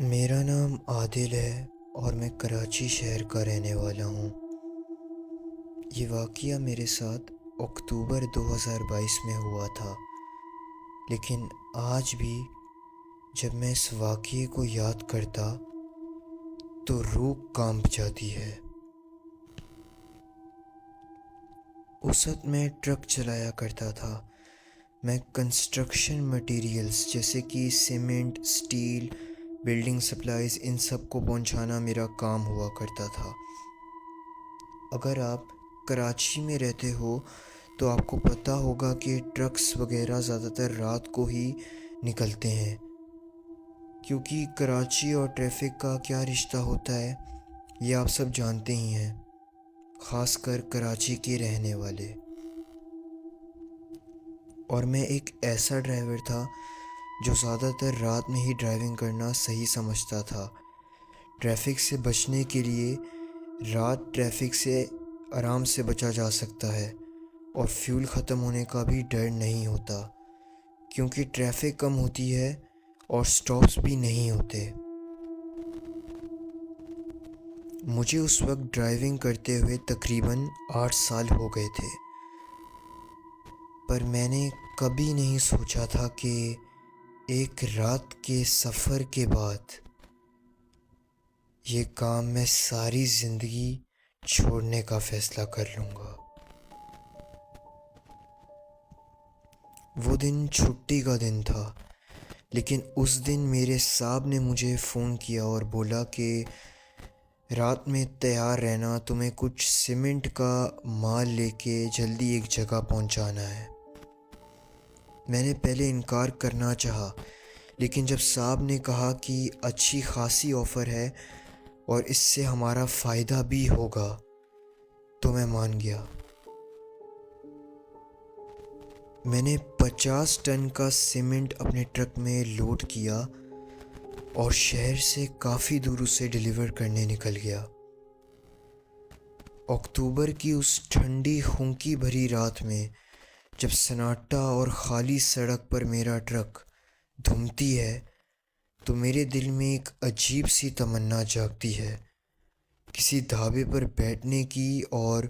میرا نام عادل ہے اور میں کراچی شہر کا رہنے والا ہوں۔ یہ واقعہ میرے ساتھ اکتوبر 2022 میں ہوا تھا، لیکن آج بھی جب میں اس واقعے کو یاد کرتا تو روح کانپ جاتی ہے۔ اس وقت میں ٹرک چلایا کرتا تھا۔ میں کنسٹرکشن مٹیریلز جیسے کہ سیمنٹ، سٹیل، بلڈنگ سپلائز، ان سب کو پہنچانا میرا کام ہوا کرتا تھا۔ اگر آپ کراچی میں رہتے ہو تو آپ کو پتہ ہوگا کہ ٹرکس وغیرہ زیادہ تر رات کو ہی نکلتے ہیں، کیونکہ کراچی اور ٹریفک کا کیا رشتہ ہوتا ہے یہ آپ سب جانتے ہی ہیں، خاص کر کراچی کے رہنے والے۔ اور میں ایک ایسا ڈرائیور تھا جو زیادہ تر رات میں ہی ڈرائیونگ کرنا صحیح سمجھتا تھا۔ ٹریفک سے بچنے کے لیے رات ٹریفک سے آرام سے بچا جا سکتا ہے اور فیول ختم ہونے کا بھی ڈر نہیں ہوتا، کیونکہ ٹریفک کم ہوتی ہے اور سٹاپس بھی نہیں ہوتے۔ مجھے اس وقت ڈرائیونگ کرتے ہوئے تقریباً 8 سال ہو گئے تھے، پر میں نے کبھی نہیں سوچا تھا کہ ایک رات کے سفر کے بعد یہ کام میں ساری زندگی چھوڑنے کا فیصلہ کر لوں گا۔ وہ دن چھٹی کا دن تھا، لیکن اس دن میرے صاحب نے مجھے فون کیا اور بولا کہ رات میں تیار رہنا، تمہیں کچھ سیمنٹ کا مال لے کے جلدی ایک جگہ پہنچانا ہے۔ میں نے پہلے انکار کرنا چاہا، لیکن جب صاحب نے کہا کہ اچھی خاصی آفر ہے اور اس سے ہمارا فائدہ بھی ہوگا تو میں مان گیا۔ میں نے 50 ٹن کا سیمنٹ اپنے ٹرک میں لوڈ کیا اور شہر سے کافی دور اسے ڈیلیور کرنے نکل گیا۔ اکتوبر کی اس ٹھنڈی خونکی بھری رات میں جب سناٹا اور خالی سڑک پر میرا ٹرک دھومتی ہے تو میرے دل میں ایک عجیب سی تمنا جاگتی ہے، کسی ڈھابے پر بیٹھنے کی اور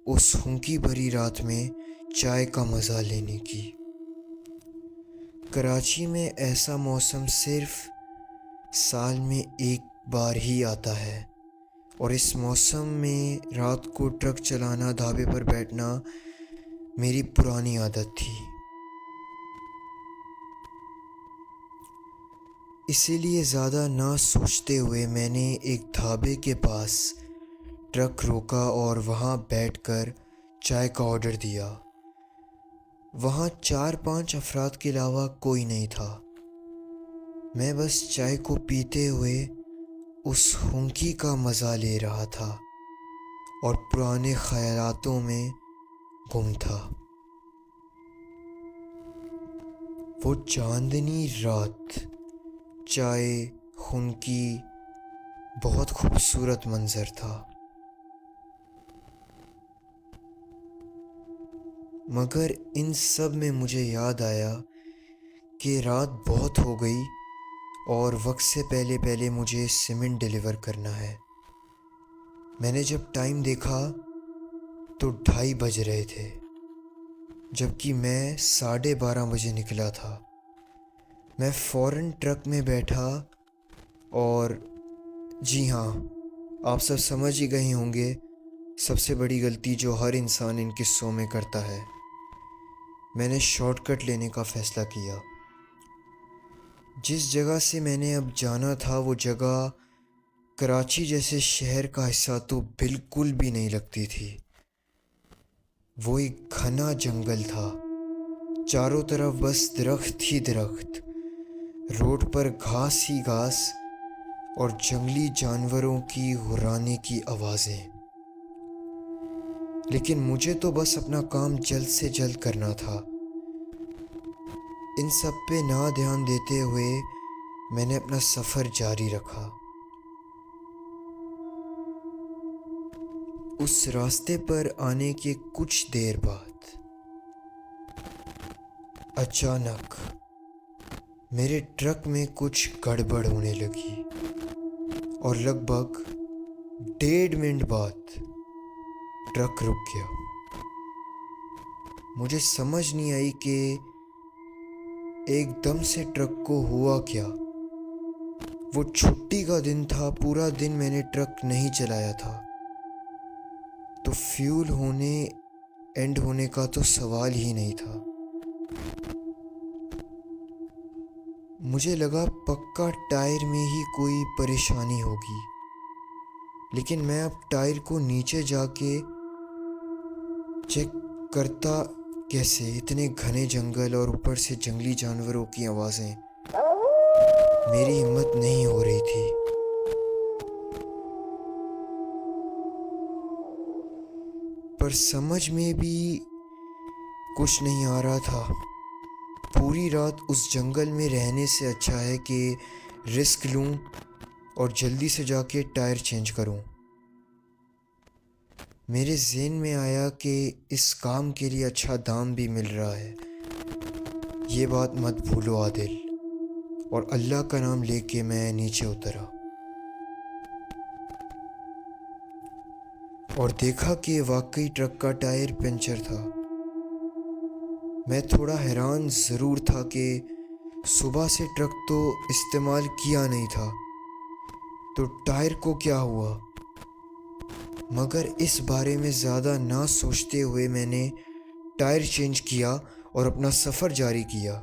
اس خونکی بھری رات میں چائے کا مزہ لینے کی۔ کراچی میں ایسا موسم صرف سال میں ایک بار ہی آتا ہے، اور اس موسم میں رات کو ٹرک چلانا، ڈھابے پر بیٹھنا میری پرانی عادت تھی۔ اسی لیے زیادہ نہ سوچتے ہوئے میں نے ایک ڈھابے کے پاس ٹرک روکا اور وہاں بیٹھ کر چائے کا آرڈر دیا۔ وہاں 4-5 افراد کے علاوہ کوئی نہیں تھا۔ میں بس چائے کو پیتے ہوئے اس خونکی کا مزہ لے رہا تھا اور پرانے خیالاتوں میں گم تھا۔ وہ چاندنی رات، چائے، خونکی، بہت خوبصورت منظر تھا، مگر ان سب میں مجھے یاد آیا کہ رات بہت ہو گئی اور وقت سے پہلے پہلے مجھے سیمنٹ ڈیلیور کرنا ہے۔ میں نے جب ٹائم دیکھا تو 2:30 بج رہے تھے، جبکہ میں 12:30 بجے نکلا تھا۔ میں فوراً ٹرک میں بیٹھا اور جی ہاں، آپ سب سمجھ ہی گئے ہوں گے، سب سے بڑی غلطی جو ہر انسان ان قصوں میں کرتا ہے، میں نے شارٹ کٹ لینے کا فیصلہ کیا۔ جس جگہ سے میں نے اب جانا تھا وہ جگہ کراچی جیسے شہر کا حصہ تو بالکل بھی نہیں لگتی تھی۔ وہ ایک گھنا جنگل تھا، چاروں طرف بس درخت ہی درخت، روڈ پر گھاس ہی گھاس اور جنگلی جانوروں کی غرانے کی آوازیں۔ لیکن مجھے تو بس اپنا کام جلد سے جلد کرنا تھا۔ ان سب پہ نہ دھیان دیتے ہوئے میں نے اپنا سفر جاری رکھا۔ اس راستے پر آنے کے کچھ دیر بعد اچانک میرے ٹرک میں کچھ گڑبڑ ہونے لگی اور لگ بھگ 1.5 منٹ بعد ٹرک رک گیا۔ مجھے سمجھ نہیں آئی کہ ایک دم سے ٹرک کو ہوا کیا۔ وہ چھٹی کا دن تھا، پورا دن میں نے ٹرک نہیں چلایا تھا، تو فیول اینڈ ہونے کا تو سوال ہی نہیں تھا۔ مجھے لگا پکا ٹائر میں ہی کوئی پریشانی ہوگی، لیکن میں اب ٹائر کو نیچے جا کے چیک کرتا کیسے؟ اتنے گھنے جنگل اور اوپر سے جنگلی جانوروں کی آوازیں، میری ہمت نہیں ہو رہی تھی۔ پر سمجھ میں بھی کچھ نہیں آ رہا تھا۔ پوری رات اس جنگل میں رہنے سے اچھا ہے کہ رسک لوں اور جلدی سے جا کے ٹائر چینج کروں۔ میرے ذہن میں آیا کہ اس کام کے لیے اچھا دام بھی مل رہا ہے، یہ بات مت بھولو عادل۔ اور اللہ کا نام لے کے میں نیچے اترا اور دیکھا کہ واقعی ٹرک کا ٹائر پنچر تھا۔ میں تھوڑا حیران ضرور تھا کہ صبح سے ٹرک تو استعمال کیا نہیں تھا، تو ٹائر کو کیا ہوا؟ مگر اس بارے میں زیادہ نہ سوچتے ہوئے میں نے ٹائر چینج کیا اور اپنا سفر جاری کیا۔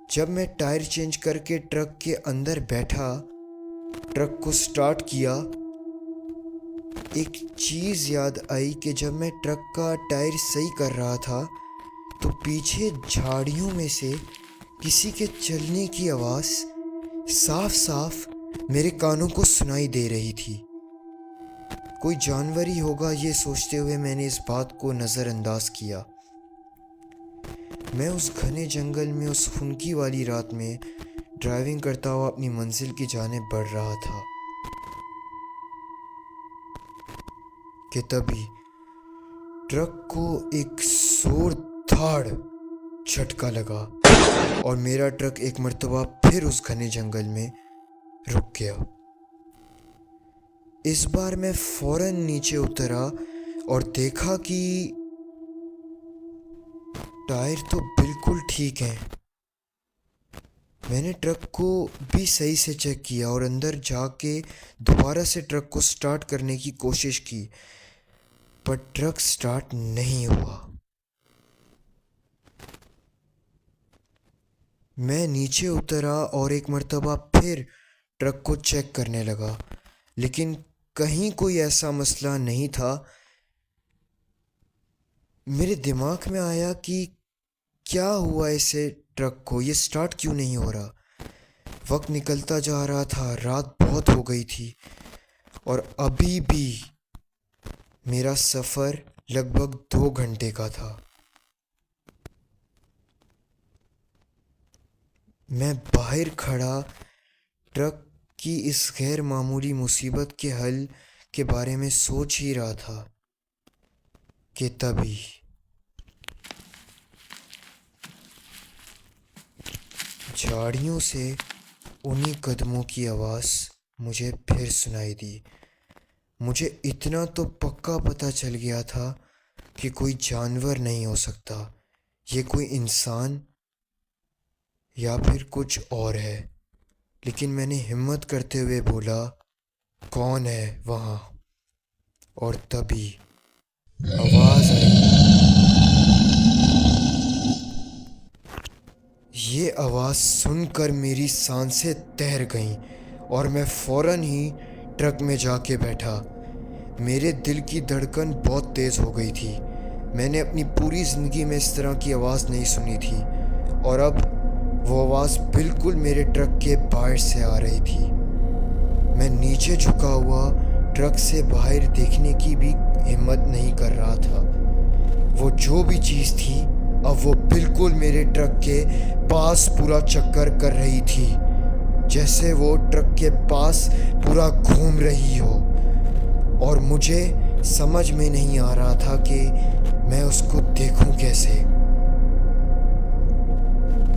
جب میں ٹائر چینج کر کے ٹرک کے اندر بیٹھا، ٹرک کو سٹارٹ کیا، ایک چیز یاد آئی کہ جب میں ٹرک کا ٹائر صحیح کر رہا تھا تو پیچھے جھاڑیوں میں سے کسی کے چلنے کی آواز صاف صاف میرے کانوں کو سنائی دے رہی تھی۔ کوئی جانور ہی ہوگا، یہ سوچتے ہوئے میں نے اس بات کو نظر انداز کیا۔ میں اس گھنے جنگل میں اس خنکی والی رات میں ڈرائیونگ کرتا ہوا اپنی منزل کی جانب بڑھ رہا تھا کہ تبھی ٹرک کو ایک زوردار جھٹکا لگا اور میرا ٹرک ایک مرتبہ پھر اس گھنے جنگل میں رک گیا۔ اس بار میں فوراً نیچے اترا اور دیکھا کہ ٹائر تو بالکل ٹھیک ہیں۔ میں نے ٹرک کو بھی صحیح سے چیک کیا اور اندر جا کے دوبارہ سے ٹرک کو سٹارٹ کرنے کی کوشش کی، پر ٹرک سٹارٹ نہیں ہوا۔ میں نیچے اترا اور ایک مرتبہ پھر ٹرک کو چیک کرنے لگا، لیکن کہیں کوئی ایسا مسئلہ نہیں تھا۔ میرے دماغ میں آیا کہ کیا ہوا اسے ٹرک کو، یہ سٹارٹ کیوں نہیں ہو رہا؟ وقت نکلتا جا رہا تھا، رات بہت ہو گئی تھی اور ابھی بھی میرا سفر لگ بھگ 2 گھنٹے کا تھا۔ میں باہر کھڑا ٹرک کی اس غیر معمولی مصیبت کے حل کے بارے میں سوچ ہی رہا تھا کہ تبھی جھاڑیوں سے انہی قدموں کی آواز مجھے پھر سنائی دی۔ مجھے اتنا تو پکا پتہ چل گیا تھا کہ کوئی جانور نہیں ہو سکتا، یہ کوئی انسان یا پھر کچھ اور ہے، لیکن میں نے ہمت کرتے ہوئے بولا، کون ہے وہاں؟ اور تبھی آواز آئی۔ یہ آواز سن کر میری سانسیں تیر گئیں اور میں فوراً ہی ٹرک میں جا کے بیٹھا۔ میرے دل کی دھڑکن بہت تیز ہو گئی تھی۔ میں نے اپنی پوری زندگی میں اس طرح کی آواز نہیں سنی تھی، اور اب وہ آواز بالکل میرے ٹرک کے باہر سے آ رہی تھی۔ میں نیچے جھکا ہوا ٹرک سے باہر دیکھنے کی بھی ہمت نہیں کر رہا تھا۔ وہ جو بھی چیز تھی اب وہ بالکل میرے ٹرک کے پاس پورا چکر کر رہی تھی، جیسے وہ ٹرک کے پاس پورا گھوم رہی ہو، اور مجھے سمجھ میں نہیں آ رہا تھا کہ میں اس کو دیکھوں کیسے۔